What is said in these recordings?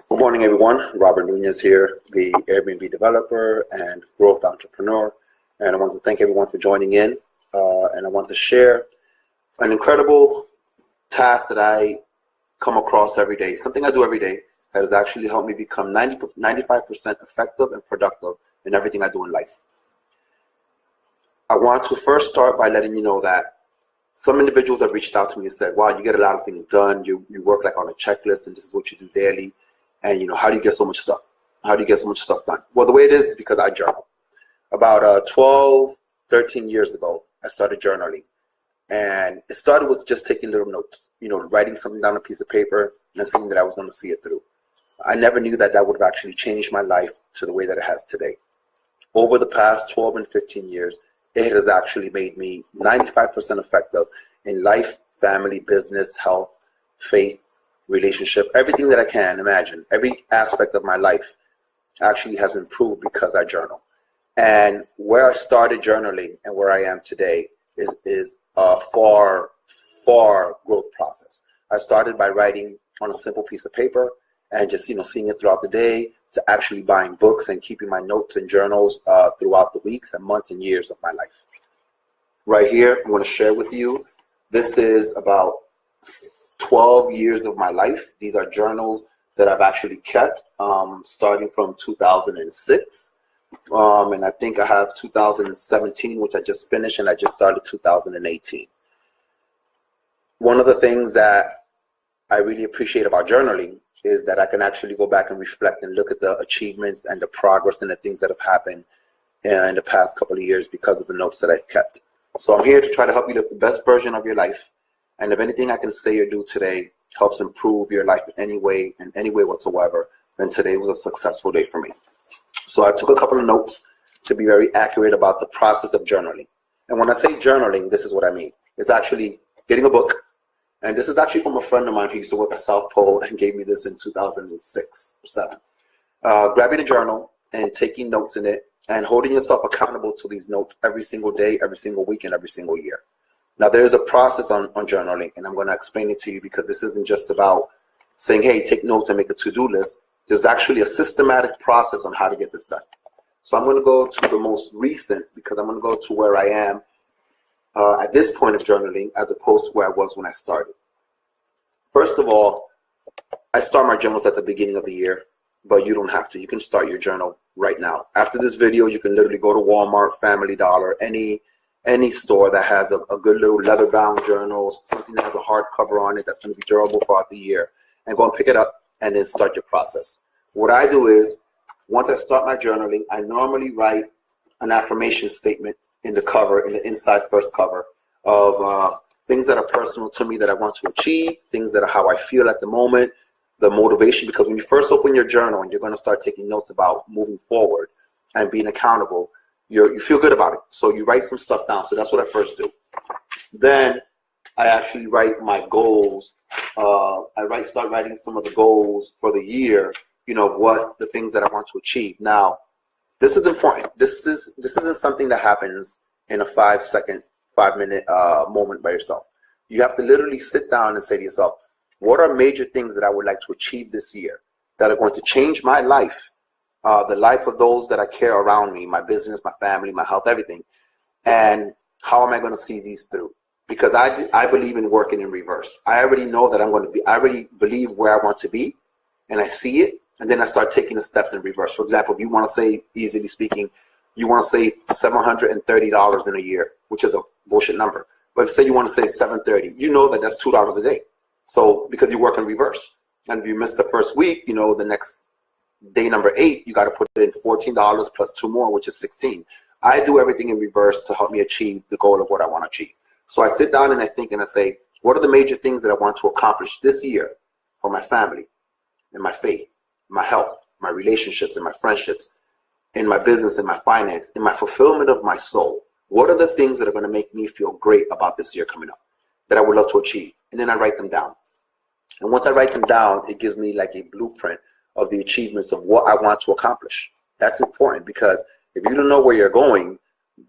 Good morning, everyone. Robert Nunez here, the Airbnb developer and growth entrepreneur. And I want to thank everyone for joining in. And I want to share an incredible task that I come across every day, something I do every day that has actually helped me become 95% effective and productive in everything I do in life. I want to first start by letting you know that some individuals have reached out to me and said, wow, you get a lot of things done. You work like on a checklist and this is what you do daily. And, how do you get so much stuff? How do you get so much stuff done? Well, the way it is because I journal. About 12, 13 years ago, I started journaling. And it started with just taking little notes, writing something down on a piece of paper and seeing that I was going to see it through. I never knew that would have actually changed my life to the way that it has today. Over the past 12 and 15 years, it has actually made me 95% effective in life, family, business, health, faith, relationship, everything that I can imagine. Every aspect of my life actually has improved because I journal. And where I started journaling and where I am today is a far growth process. I started by writing on a simple piece of paper and just seeing it throughout the day, to actually buying books and keeping my notes and journals throughout the weeks and months and years of my life. Right here, I'm going to share with you. This is about 12 years of my life. These are journals that I've actually kept starting from 2006. And I think I have 2017, which I just finished, and I just started 2018. One of the things that I really appreciate about journaling is that I can actually go back and reflect and look at the achievements and the progress and the things that have happened in the past couple of years because of the notes that I've kept. So I'm here to try to help you live the best version of your life. And if anything I can say or do today helps improve your life in any way whatsoever, then today was a successful day for me. So I took a couple of notes to be very accurate about the process of journaling. And when I say journaling, this is what I mean. It's actually getting a book. And this is actually from a friend of mine who used to work at South Pole and gave me this in 2006 or 7. Grabbing a journal and taking notes in it and holding yourself accountable to these notes every single day, every single week, and every single year. Now, there is a process on journaling, and I'm going to explain it to you because this isn't just about saying, hey, take notes and make a to-do list. There's actually a systematic process on how to get this done. So I'm going to go to the most recent because I'm going to go to where I am at this point of journaling as opposed to where I was when I started. First of all, I start my journals at the beginning of the year, but you don't have to. You can start your journal right now. After this video, you can literally go to Walmart, Family Dollar, any store that has a good little leather-bound journal, something that has a hard cover on it that's going to be durable throughout the year, and go and pick it up and then start your process. What I do is, once I start my journaling, I normally write an affirmation statement in the cover, in the inside first cover, of things that are personal to me that I want to achieve, things that are how I feel at the moment, the motivation, because when you first open your journal and you're going to start taking notes about moving forward and being accountable, you feel good about it. So you write some stuff down. So that's what I first do. Then I actually write my goals. Start writing some of the goals for the year, what the things that I want to achieve. Now, this is important. This isn't something that happens in a 5-minute moment by yourself. You have to literally sit down and say to yourself, what are major things that I would like to achieve this year that are going to change my life, the life of those that I care around me, my business, my family, my health, everything, and how am I going to see these through? Because I believe in working in reverse. I already know that I already believe where I want to be, and I see it, and then I start taking the steps in reverse. For example, if you want to save, easily speaking, you want to save $730 in a year, which is a bullshit number. But say you want to save $730, you know that that's $2 a day. So because you work in reverse, and if you miss the first week, the next day number 8, you got to put in $14 plus 2 more, which is $16. I do everything in reverse to help me achieve the goal of what I want to achieve. So I sit down and I think and I say, what are the major things that I want to accomplish this year for my family and my faith, my health, my relationships and my friendships, in my business and my finance, in my fulfillment of my soul? What are the things that are going to make me feel great about this year coming up that I would love to achieve? And then I write them down. And once I write them down, it gives me like a blueprint of the achievements of what I want to accomplish. That's important because if you don't know where you're going,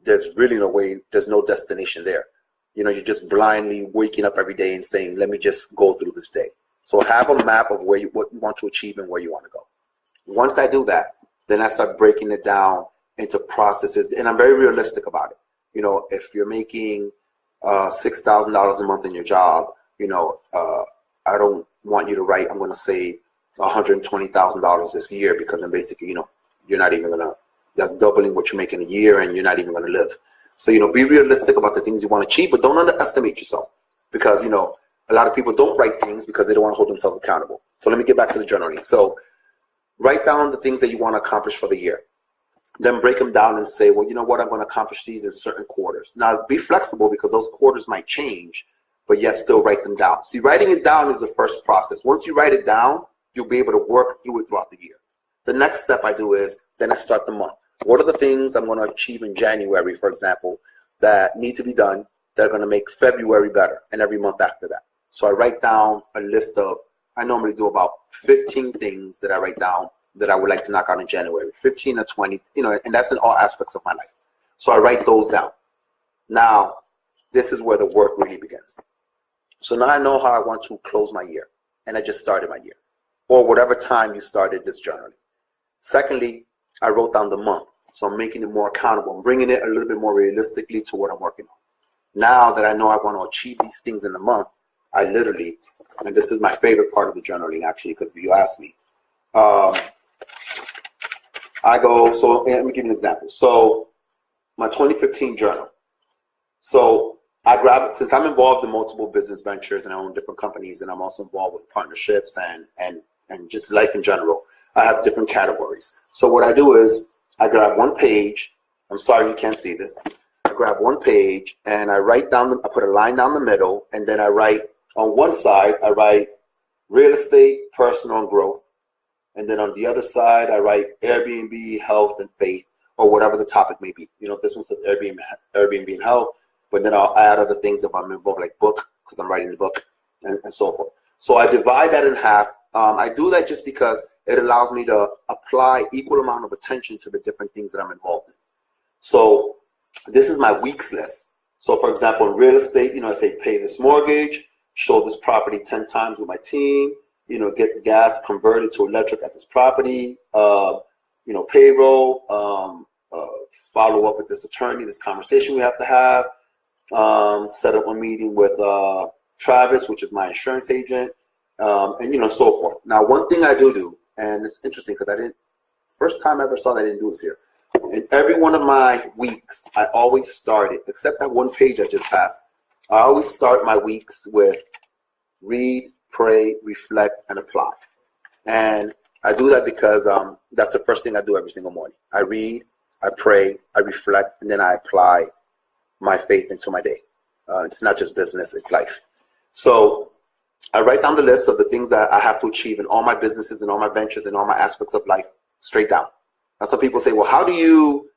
there's really no way, there's no destination there. You're just blindly waking up every day and saying, let me just go through this day. So have a map of what you want to achieve and where you want to go. Once I do that, then I start breaking it down into processes, and I'm very realistic about it. You know, if you're making $6,000 a month in your job, I don't want you to write, I'm going to save $120,000 this year, because then basically, you're not even going to, that's doubling what you make in a year, and you're not even going to live. So, be realistic about the things you want to achieve, but don't underestimate yourself, because, a lot of people don't write things because they don't want to hold themselves accountable. So let me get back to the journaling. So write down the things that you want to accomplish for the year. Then break them down and say, well, you know what, I'm going to accomplish these in certain quarters. Now, be flexible, because those quarters might change, but yet still write them down. See, writing it down is the first process. Once you write it down, you'll be able to work through it throughout the year. The next step I do is, then I start the month. What are the things I'm going to achieve in January, for example, that need to be done that are going to make February better, and every month after that? So I write down a list of, I normally do about 15 things that I write down that I would like to knock out in January, 15 or 20, and that's in all aspects of my life. So I write those down. Now, this is where the work really begins. So now I know how I want to close my year, and I just started my year, or whatever time you started this journaling. Secondly, I wrote down the month, so I'm making it more accountable. I'm bringing it a little bit more realistically to what I'm working on. Now that I know I want to achieve these things in the month, I literally, and this is my favorite part of the journaling actually, because if you ask me, I go, so let me give you an example. So my 2015 journal. So I grab it, since I'm involved in multiple business ventures and I own different companies, and I'm also involved with partnerships and just life in general. I have different categories. So what I do is I grab one page. I'm sorry you can't see this. I grab one page and I write down, I put a line down the middle, and then I write on one side, I write real estate, personal, and growth. And then on the other side, I write Airbnb, health, and faith, or whatever the topic may be. This one says Airbnb and health, but then I'll add other things if I'm involved, like book, because I'm writing the book, and so forth. So I divide that in half. I do that just because it allows me to apply equal amount of attention to the different things that I'm involved in. So this is my weeks list. So for example, in real estate, I say pay this mortgage, show this property 10 times with my team, get the gas converted to electric at this property, payroll, follow up with this attorney, this conversation we have to have, set up a meeting with Travis, which is my insurance agent, and so forth. Now, one thing I do, and it's interesting because first time I ever saw that I didn't do this here. In every one of my weeks, I always started, except that one page I just passed, I always start my weeks with read, pray, reflect, and apply. And I do that because that's the first thing I do every single morning. I read, I pray, I reflect, and then I apply my faith into my day. It's not just business, it's life. So I write down the list of the things that I have to achieve in all my businesses and all my ventures and all my aspects of life, straight down. Now some people say, well, how do you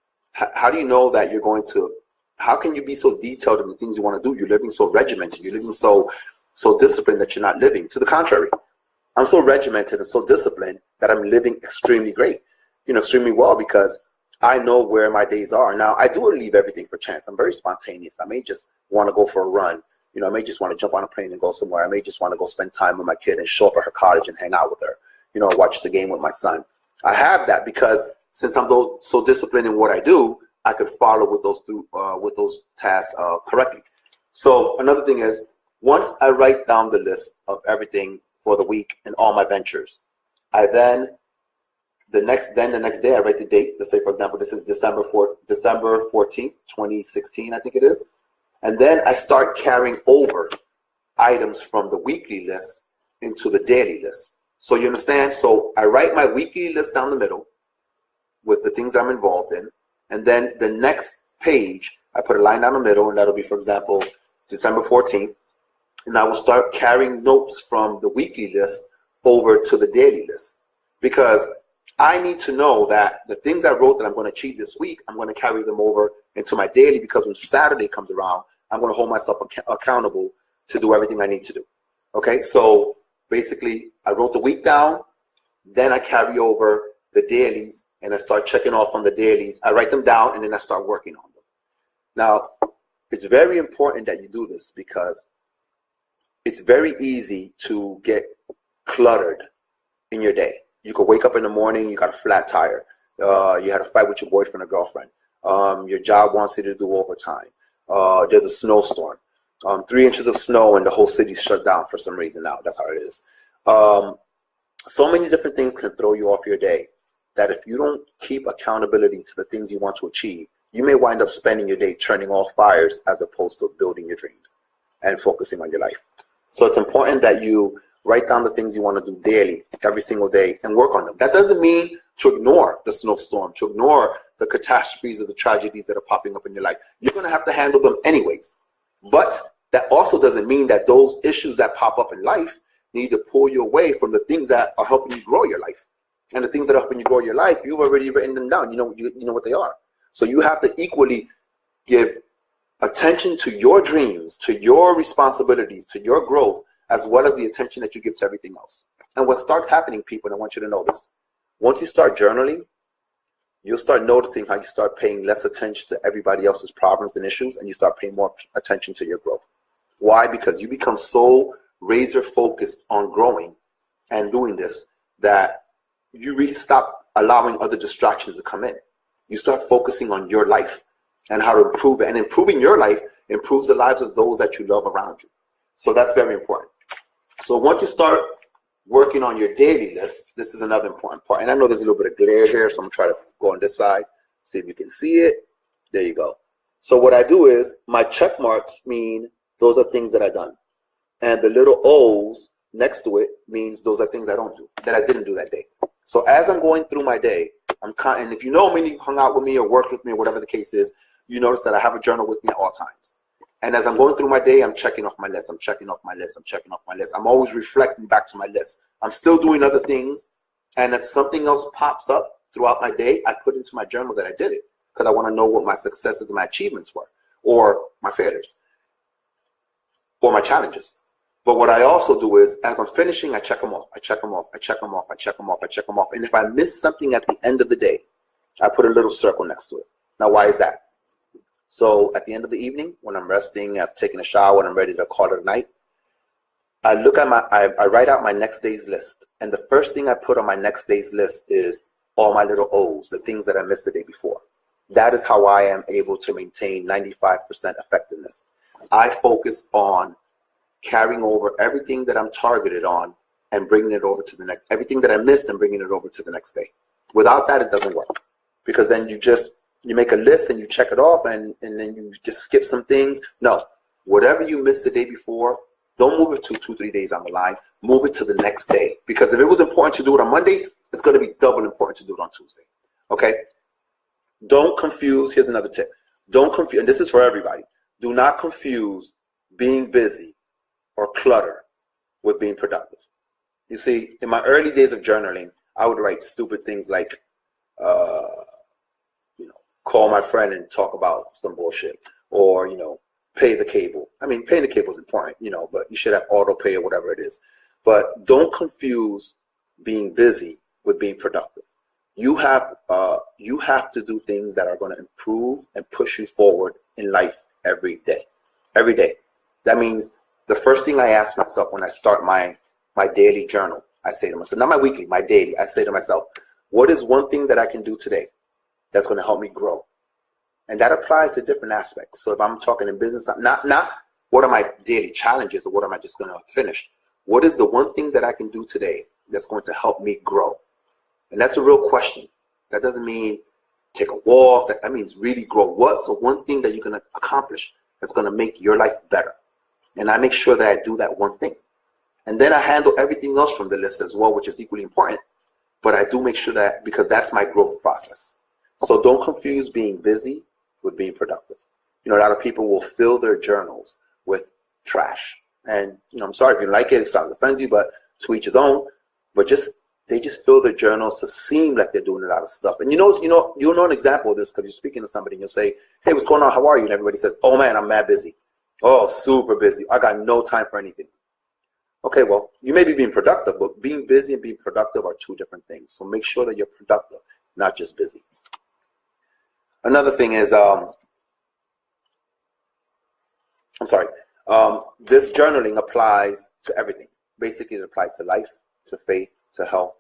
know that you're going to, how can you be so detailed in the things you want to do? You're living so regimented, you're living so disciplined that you're not living. To the contrary, I'm so regimented and so disciplined that I'm living extremely great, extremely well, because I know where my days are. Now, I do leave everything for chance. I'm very spontaneous. I may just want to go for a run. I may just want to jump on a plane and go somewhere. I may just want to go spend time with my kid and show up at her cottage and hang out with her, watch the game with my son. I have that because since I'm so disciplined in what I do, I could follow with those tasks correctly. So another thing is, once I write down the list of everything for the week and all my ventures, I then the next day I write the date. Let's say, for example, this is December 14th, 2016, I think it is. And then I start carrying over items from the weekly list into the daily list. So you understand? So I write my weekly list down the middle with the things that I'm involved in. And then the next page, I put a line down the middle, and that'll be, for example, December 14th. And I will start carrying notes from the weekly list over to the daily list, because I need to know that the things I wrote that I'm going to achieve this week, I'm going to carry them over into my daily, because when Saturday comes around, I'm going to hold myself accountable to do everything I need to do. Okay, so basically I wrote the week down, then I carry over the dailies, and I start checking off on the dailies. I write them down, and then I start working on them. Now, it's very important that you do this, because it's very easy to get cluttered in your day. You could wake up in the morning, you got a flat tire. You had a fight with your boyfriend or girlfriend. Your job wants you to do overtime. There's a snowstorm. 3 inches of snow and the whole city's shut down for some reason now. That's how it is. So many different things can throw you off your day that if you don't keep accountability to the things you want to achieve, you may wind up spending your day turning off fires as opposed to building your dreams and focusing on your life. So it's important that you write down the things you want to do daily, every single day, and work on them. That doesn't mean to ignore the snowstorm, to ignore the catastrophes or the tragedies that are popping up in your life. You're going to have to handle them anyways. But that also doesn't mean that those issues that pop up in life need to pull you away from the things that are helping you grow your life. And the things that are helping you grow your life, you've already written them down. You know what they are. So you have to equally give attention to your dreams, to your responsibilities, to your growth, as well as the attention that you give to everything else. And what starts happening, people, and I want you to know this, once you start journaling, you'll start noticing how you start paying less attention to everybody else's problems and issues, and you start paying more attention to your growth. Why? Because you become so razor focused on growing and doing this that you really stop allowing other distractions to come in. You start focusing on your life and how to improve it. And improving your life improves the lives of those that you love around you. So that's very important. So once you start working on your daily list, this is another important part. And I know there's a little bit of glare here, so I'm going to try to go on this side, see if you can see it. There you go. So what I do is my check marks mean those are things that I've done. And the little O's next to it means those are things I don't do, that I didn't do that day. So as I'm going through my day, and if you know me, you hung out with me or worked with me or whatever the case is, you notice that I have a journal with me at all times. And as I'm going through my day, I'm checking off my list. I'm checking off my list. I'm checking off my list. I'm always reflecting back to my list. I'm still doing other things. And if something else pops up throughout my day, I put into my journal that I did it because I want to know what my successes and my achievements were, or my failures, or my challenges. But what I also do is, as I'm finishing, I check them off. I check them off. I check them off. I check them off. I check them off. And if I miss something at the end of the day, I put a little circle next to it. Now, why is that? So at the end of the evening, when I'm resting, I've taken a shower, and I'm ready to call it a night, I look at I write out my next day's list. And the first thing I put on my next day's list is all my little O's, the things that I missed the day before. That is how I am able to maintain 95% effectiveness. I focus on carrying over everything that I'm targeted on and bringing it over to the next, everything that I missed and bringing it over to the next day. Without that, it doesn't work, because then you make a list and you check it off and then you just skip some things. No, whatever you missed the day before, don't move it to 2-3 days on the line. Move it to the next day, because if it was important to do it on Monday, it's going to be double important to do it on Tuesday. Okay? Don't confuse. Here's another tip. Don't confuse, and this is for everybody. Do not confuse being busy or clutter with being productive. You see, in my early days of journaling, I would write stupid things like, call my friend and talk about some bullshit, or, pay the cable. I mean, paying the cable is important, but you should have auto pay or whatever it is. But don't confuse being busy with being productive. You have to do things that are going to improve and push you forward in life every day. Every day. That means the first thing I ask myself when I start my daily journal, I say to myself, not my weekly, my daily, I say to myself, what is one thing that I can do today that's going to help me grow? And that applies to different aspects. So if I'm talking in business, not what are my daily challenges or what am I just going to finish? What is the one thing that I can do today that's going to help me grow? And that's a real question. That doesn't mean take a walk. That means really grow. What's the one thing that you're going to accomplish that's going to make your life better? And I make sure that I do that one thing. And then I handle everything else from the list as well, which is equally important. But I do make sure that, because that's my growth process. So don't confuse being busy with being productive. A lot of people will fill their journals with trash. And, I'm sorry if you like it, it sounds offends you, but to each his own. But they just fill their journals to seem like they're doing a lot of stuff. And you'll know an example of this because you're speaking to somebody and you'll say, hey, what's going on? How are you? And everybody says, oh man, I'm mad busy. Oh, super busy. I got no time for anything. Okay, well, you may be being productive, but being busy and being productive are two different things. So make sure that you're productive, not just busy. Another thing is, this journaling applies to everything. Basically, it applies to life. to faith, to health,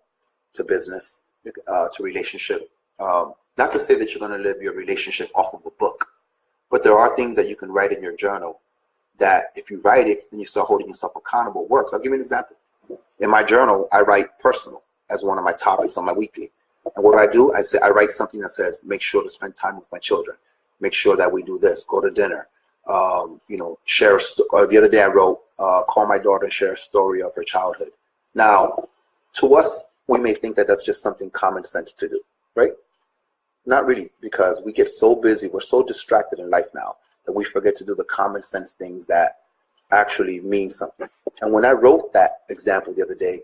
to business, to relationship. Not to say that you're going to live your relationship off of a book, but there are things that you can write in your journal that if you write it and you start holding yourself accountable, works. I'll give you an example. In my journal, I write personal as one of my topics on my weekly. And what do? I write something that says, make sure to spend time with my children. Make sure that we do this, go to dinner. Share the other day I wrote, call my daughter and share a story of her childhood. Now, to us, we may think that that's just something common sense to do, right? Not really, because we get so busy, we're so distracted in life now that we forget to do the common sense things that actually mean something. And when I wrote that example the other day,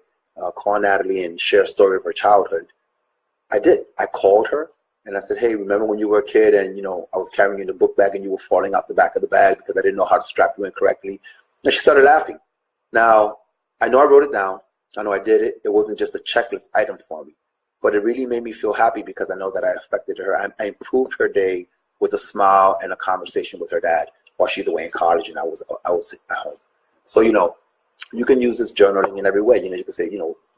call Natalie and share a story of her childhood, I did. I called her and I said, hey, remember when you were a kid and, I was carrying you in the book bag and you were falling out the back of the bag because I didn't know how to strap you in correctly. And she started laughing. Now, I know I wrote it down. I know I did it. It wasn't just a checklist item for me, but it really made me feel happy because I know that I affected her. I improved her day with a smile and a conversation with her dad while she's away in college and I was at home. So, you can use this journaling in every way. You can say,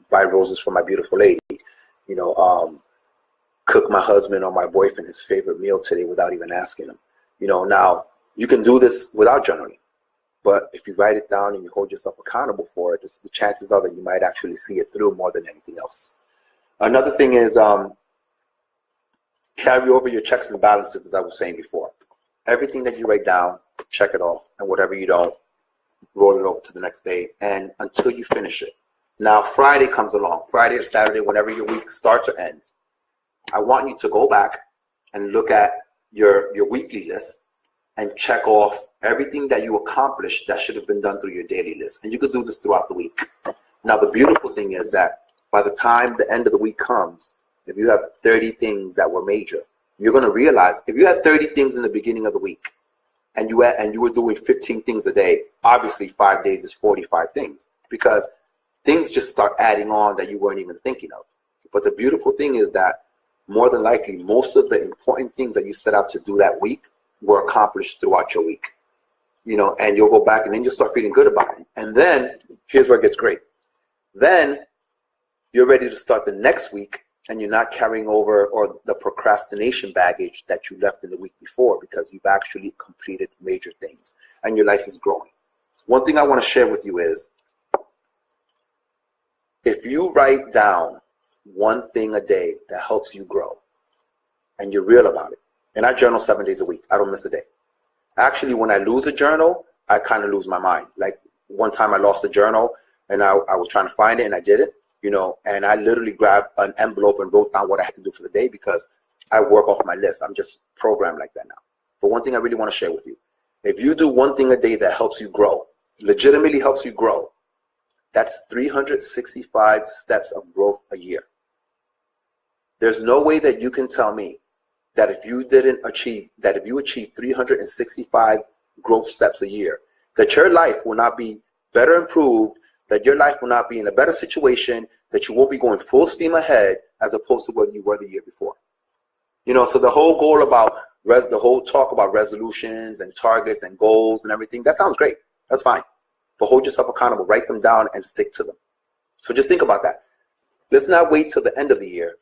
buy roses for my beautiful lady, cook my husband or my boyfriend his favorite meal today without even asking him. Now you can do this without journaling, but if you write it down and you hold yourself accountable for it, the chances are that you might actually see it through more than anything else. Another thing is carry over your checks and balances, as I was saying before. Everything that you write down, check it off, and whatever you don't, roll it over to the next day, and until you finish it. Now, Friday comes along, Friday or Saturday, whenever your week starts or ends. I want you to go back and look at your weekly list and check off everything that you accomplished that should have been done through your daily list. And you could do this throughout the week. Now, the beautiful thing is that by the time the end of the week comes, if you have 30 things that were major, you're going to realize if you had 30 things in the beginning of the week and you were doing 15 things a day, obviously 5 days is 45 things because things just start adding on that you weren't even thinking of. But the beautiful thing is that more than likely, most of the important things that you set out to do that week were accomplished throughout your week. And you'll go back and then you'll start feeling good about it. And then here's where it gets great. Then you're ready to start the next week and you're not carrying over or the procrastination baggage that you left in the week before because you've actually completed major things and your life is growing. One thing I want to share with you is if you write down one thing a day that helps you grow and you're real about it. And I journal 7 days a week. I don't miss a day. Actually, when I lose a journal, I kind of lose my mind. Like one time I lost a journal and I was trying to find it and I did it, and I literally grabbed an envelope and wrote down what I had to do for the day because I work off my list. I'm just programmed like that now. But one thing I really want to share with you, if you do one thing a day that helps you grow, legitimately helps you grow, that's 365 steps of growth a year. There's no way that you can tell me that if you achieve 365 growth steps a year, that your life will not be better improved, that your life will not be in a better situation, that you won't be going full steam ahead as opposed to what you were the year before. So the whole goal about the whole talk about resolutions and targets and goals and everything, that sounds great. That's fine. But hold yourself accountable, write them down and stick to them. So just think about that. Let's not wait till the end of the year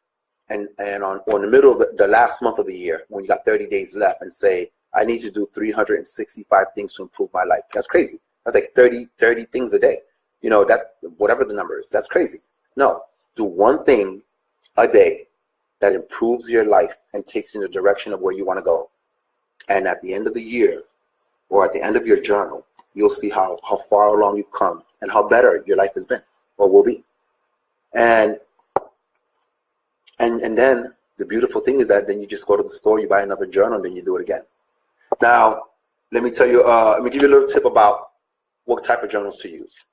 and on the middle of the last month of the year when you got 30 days left and say, I need to do 365 things to improve my life. That's crazy. That's like 30 things a day. That's whatever the number is. That's crazy. No, do one thing a day that improves your life and takes you in the direction of where you want to go. And at the end of the year or at the end of your journal, you'll see how far along you've come and how better your life has been or will be. And then the beautiful thing is that then you just go to the store, you buy another journal, and then you do it again. Now, let me give you a little tip about what type of journals to use.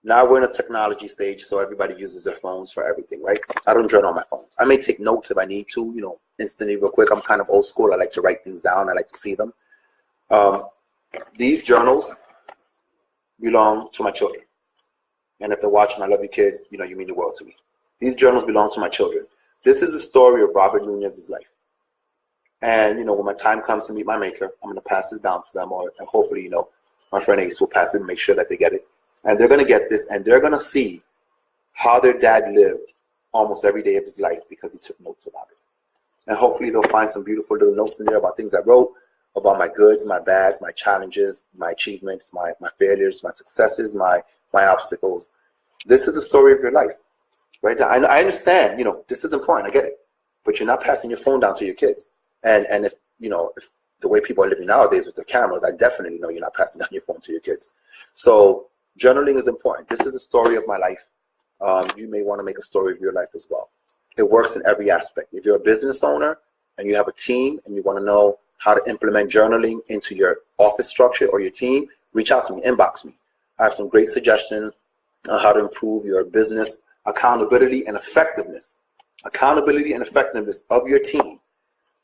Now we're in a technology stage, so everybody uses their phones for everything, right? I don't journal on my phones. I may take notes if I need to, instantly, real quick. I'm kind of old school. I like to write things down. I like to see them. These journals belong to my children. And if they're watching, I love you kids, you mean the world to me. These journals belong to my children. This is the story of Robert Nunez's life. And, when my time comes to meet my maker, I'm going to pass this down to them, and hopefully, my friend Ace will pass it and make sure that they get it. And they're going to get this, and they're going to see how their dad lived almost every day of his life because he took notes about it. And hopefully they'll find some beautiful little notes in there about things I wrote, about my goods, my bads, my challenges, my achievements, my failures, my successes, my obstacles. This is a story of your life, right? I understand, this is important. I get it. But you're not passing your phone down to your kids. And if the way people are living nowadays with their cameras, I definitely know you're not passing down your phone to your kids. So journaling is important. This is a story of my life. You may want to make a story of your life as well. It works in every aspect. If you're a business owner and you have a team and you want to know how to implement journaling into your office structure or your team, reach out to me, inbox me. I have some great suggestions on how to improve your business accountability and effectiveness. Accountability and effectiveness of your team.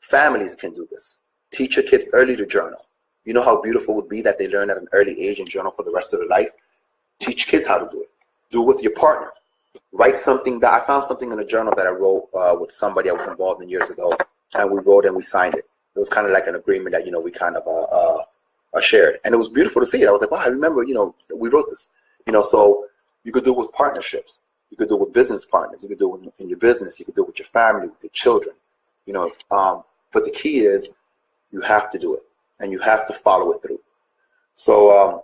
Families can do this. Teach your kids early to journal. You know how beautiful it would be that they learn at an early age and journal for the rest of their life? Teach kids how to do it. Do it with your partner. Write something that I found something in a journal that I wrote with somebody I was involved in years ago, and we wrote and we signed it. It was kind of like an agreement that we kind of shared, and it was beautiful to see it. I was like, wow, I remember, we wrote this. So you could do it with partnerships. You could do it with business partners. You could do it in your business. You could do it with your family, with your children. But the key is you have to do it, and you have to follow it through. So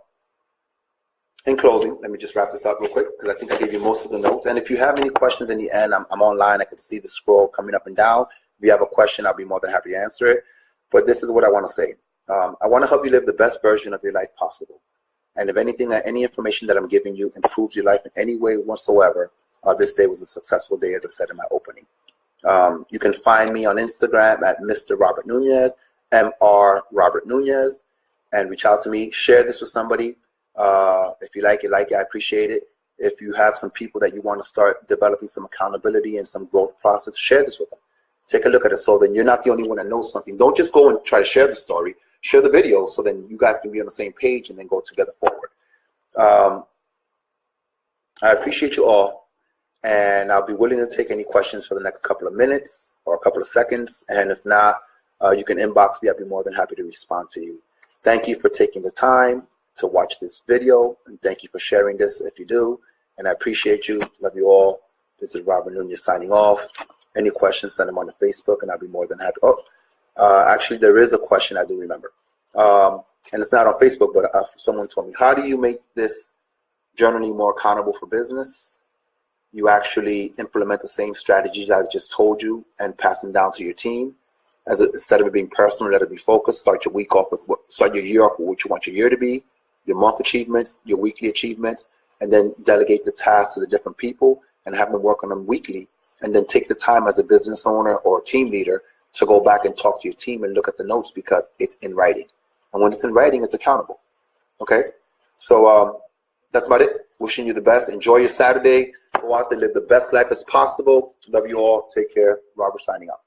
in closing, let me just wrap this up real quick because I think I gave you most of the notes. And if you have any questions in the end, I'm online. I can see the scroll coming up and down. If you have a question, I'll be more than happy to answer it. But this is what I want to say. I want to help you live the best version of your life possible. And if anything, any information that I'm giving you improves your life in any way whatsoever, this day was a successful day, as I said in my opening. You can find me on Instagram at Mr. Robert Nunez, Mr. Robert Nunez, and reach out to me. Share this with somebody. If you like it, I appreciate it. If you have some people that you want to start developing some accountability and some growth process, share this with them. Take a look at it so then you're not the only one that knows something. Don't just go and try to share the story. Share the video so then you guys can be on the same page and then go together forward. I appreciate you all, and I'll be willing to take any questions for the next couple of minutes or a couple of seconds. And if not, you can inbox me. I'll be more than happy to respond to you. Thank you for taking the time to watch this video, and thank you for sharing this if you do. And I appreciate you. Love you all. This is Robert Nunez signing off. Any questions, send them on the Facebook, and I'll be more than happy. Actually, there is a question I do remember. And it's not on Facebook, but someone told me, how do you make this journaling more accountable for business? You actually implement the same strategies I just told you and pass them down to your team. Instead of it being personal, let it be focused. Start your year off with what you want your year to be, your month achievements, your weekly achievements, and then delegate the tasks to the different people and have them work on them weekly. And then take the time as a business owner or team leader to go back and talk to your team and look at the notes because it's in writing. And when it's in writing, it's accountable. Okay? So that's about it. Wishing you the best. Enjoy your Saturday. Go out there, live the best life as possible. Love you all. Take care. Robert signing out.